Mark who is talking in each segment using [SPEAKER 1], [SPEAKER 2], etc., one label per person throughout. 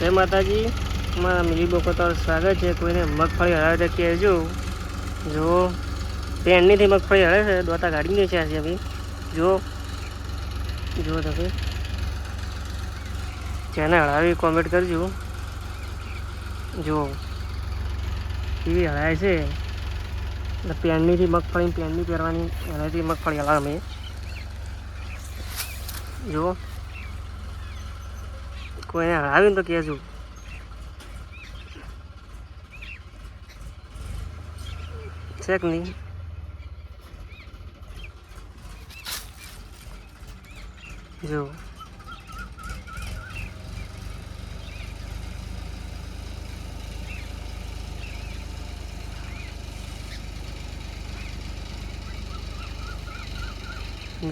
[SPEAKER 1] જય માતાજી માં મિલી બોકો તો સ્વાગત છે। કોઈને મગફળી હરાવે તો કહેજો। જો પેનનીથી મગફળી હરે છે દોતા ગાડીને છે આજે ભાઈ જો જો તમે જેને હરાવી કોમેન્ટ કરજો। જો કેવી હરાય છે એટલે પેનનીથી મગફળી પેનની પહેરવાની એનાથી મગફળી હલાવે અમે જો કોઈને હરાવીને તો કહેજો। છે કે નહીં જો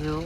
[SPEAKER 1] જો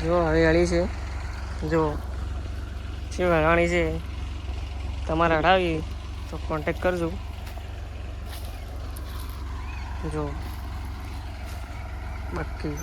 [SPEAKER 1] જો હરિયાળી છે જો શું હરિયાળી છે તમારે હરાવી તો કોન્ટેક કરજો। જો બાકી